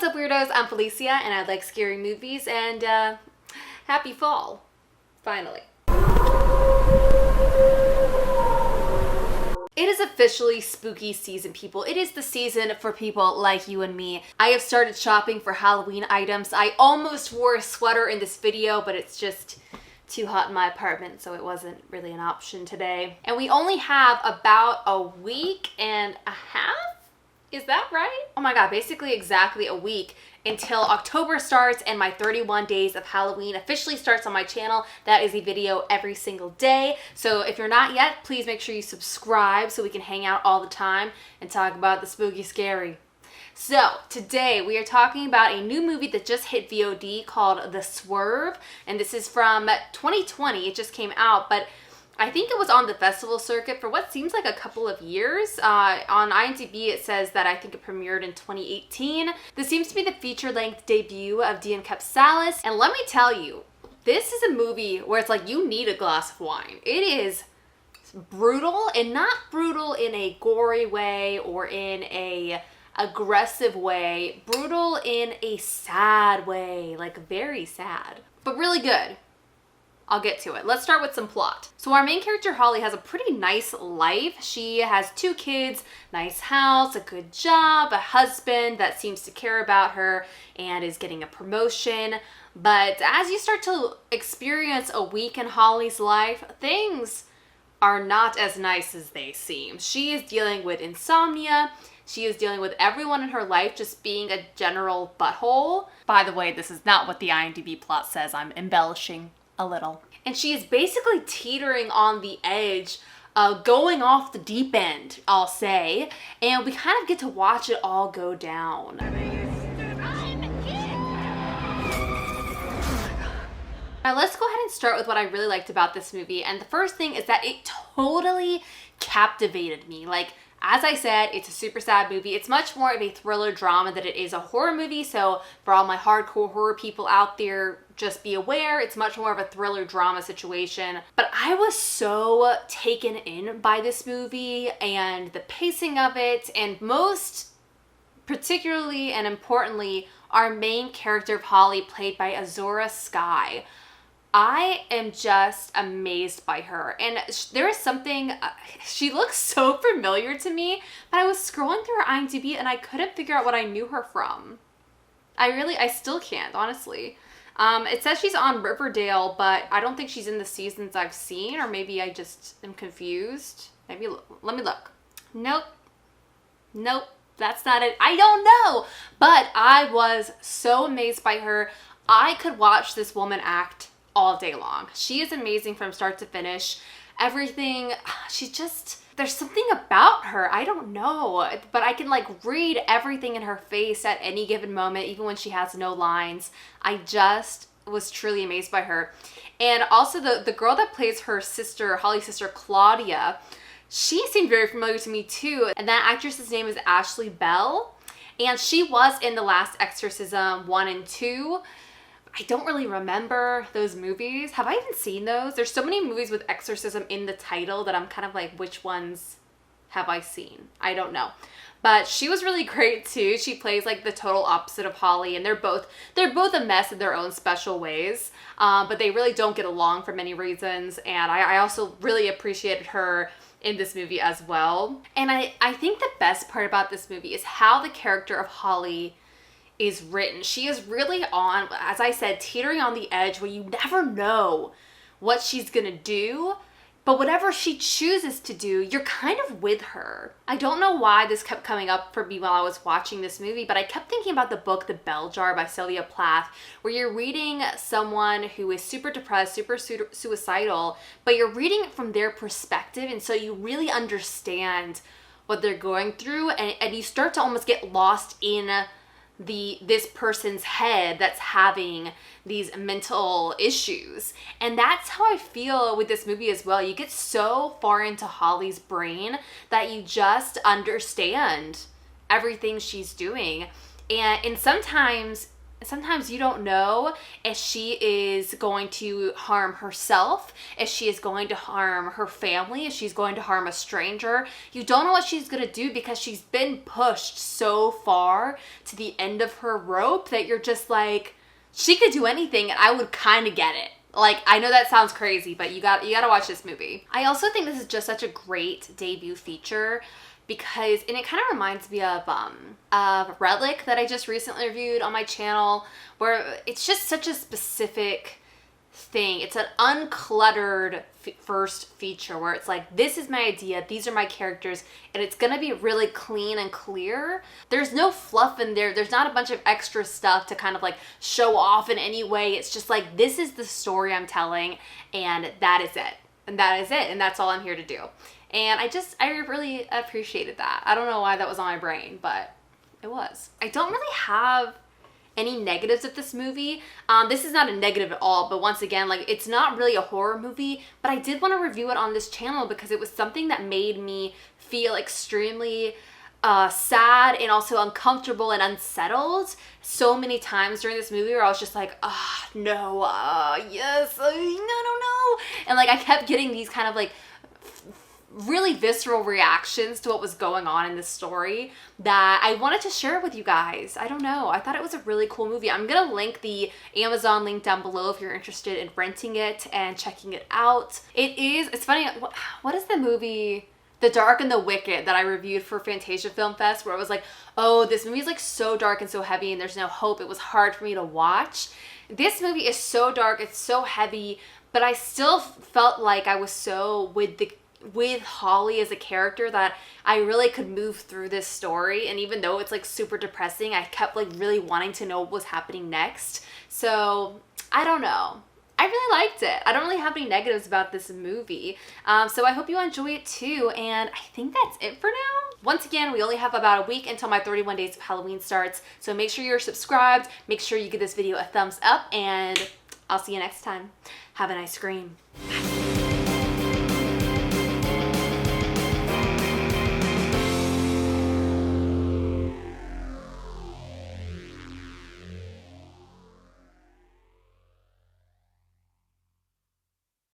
what's up, weirdos? I'm Felicia, and I like scary movies, and happy fall, finally. It is officially spooky season, people. It is the season for people like you and me. I have started shopping for Halloween items. I almost wore a sweater in this video, but it's just too hot in my apartment, so it wasn't really an option today. And we only have about a week and a half? Is that right? Oh my god, basically exactly a week until October starts and my 31 days of Halloween officially starts on my channel. That is a video every single day. So if you're not yet, please make sure you subscribe so we can hang out all the time and talk about the spooky scary. So today we are talking about a new movie that just hit VOD called The Swerve, and this is from 2020. It just came out, but I think it was on the festival circuit for what seems like a couple of years. On IMDb, it says that I think it premiered in 2018. This seems to be the feature-length debut of Dean Capsalis, and let me tell you, this is a movie where it's like you need a glass of wine. It is brutal, and not brutal in a gory way or in a aggressive way. Brutal in a sad way, like very sad, but really good. I'll get to it. Let's start with some plot. So our main character, Holly, has a pretty nice life. She has 2 kids, nice house, a good job, a husband that seems to care about her and is getting a promotion. But as you start to experience a week in Holly's life, things are not as nice as they seem. She is dealing with insomnia. She is dealing with everyone in her life just being a general butthole. By the way, this is not what the IMDb plot says. I'm embellishing a little. And she is basically teetering on the edge of going off the deep end, I'll say. And we kind of get to watch it all go down. Now let's go ahead and start with what I really liked about this movie. And the first thing is that it totally captivated me. Like, as I said, it's a super sad movie. It's much more of a thriller drama than it is a horror movie. So for all my hardcore horror people out there, just be aware, it's much more of a thriller drama situation. But I was so taken in by this movie and the pacing of it, and most particularly and importantly, our main character of Holly, played by Azura Skye. I am just amazed by her, and there is something, she looks so familiar to me, but I was scrolling through her IMDb and I couldn't figure out what I knew her from. I still can't, honestly. It says she's on Riverdale, but I don't think she's in the seasons I've seen, or maybe I just am confused. Maybe, let me look. Nope, that's not it. I don't know, but I was so amazed by her. I could watch this woman act all day long. She is amazing from start to finish. Everything, there's something about her. I don't know, but I can like read everything in her face at any given moment, even when she has no lines. I just was truly amazed by her. And also the girl that plays her sister, Holly's sister, Claudia, she seemed very familiar to me too. And that actress's name is Ashley Bell. And she was in The Last Exorcism 1 and 2. I don't really remember those movies. Have I even seen those? There's so many movies with exorcism in the title that I'm kind of like, which ones have I seen? I don't know. But she was really great too. She plays like the total opposite of Holly, and they're both a mess in their own special ways. But they really don't get along for many reasons. And I also really appreciated her in this movie as well. And I think the best part about this movie is how the character of Holly is written. She is really on, as I said, teetering on the edge where you never know what she's gonna do, but whatever she chooses to do, you're kind of with her. I don't know why this kept coming up for me while I was watching this movie, but I kept thinking about the book The Bell Jar by Sylvia Plath, where you're reading someone who is super depressed, super suicidal, but you're reading it from their perspective, and so you really understand what they're going through, and you start to almost get lost in this person's head that's having these mental issues. And that's how I feel with this movie as well. You get so far into Holly's brain that you just understand everything she's doing. And sometimes sometimes you don't know if she is going to harm herself, if she is going to harm her family, if she's going to harm a stranger. You don't know what she's going to do because she's been pushed so far to the end of her rope that you're just like, she could do anything and I would kind of get it. Like, I know that sounds crazy, but you gotta watch this movie. I also think this is just such a great debut feature because, and it kind of reminds me of Relic that I just recently reviewed on my channel, where it's just such a specific thing. It's an uncluttered first feature where it's like, this is my idea, these are my characters, and it's gonna be really clean and clear. There's no fluff in there. There's not a bunch of extra stuff to kind of like show off in any way. It's just like, this is the story I'm telling, and that is it. And that is it. And that's all I'm here to do. And I really appreciated that. I don't know why that was on my brain, but it was. I don't really have any negatives of this movie. This is not a negative at all, but once again, like, it's not really a horror movie, but I did want to review it on this channel because it was something that made me feel extremely sad and also uncomfortable and unsettled so many times during this movie, where I was just like, no, yes, no. And like, I kept getting these kind of like really visceral reactions to what was going on in this story that I wanted to share with you guys. I don't know. I thought it was a really cool movie. I'm going to link the Amazon link down below if you're interested in renting it and checking it out. It's funny. What is the movie, The Dark and the Wicked, that I reviewed for Fantasia Film Fest, where I was like, oh, this movie is like so dark and so heavy and there's no hope. It was hard for me to watch. This movie is so dark. It's so heavy, but I still felt like I was so with Holly as a character that I really could move through this story. And even though it's like super depressing, I kept like really wanting to know what was happening next. So I don't know. I really liked it. I don't really have any negatives about this movie. So I hope you enjoy it too. And I think that's it for now. Once again, we only have about a week until my 31 days of Halloween starts. So make sure you're subscribed. Make sure you give this video a thumbs up, and I'll see you next time. Have a nice scream. Bye.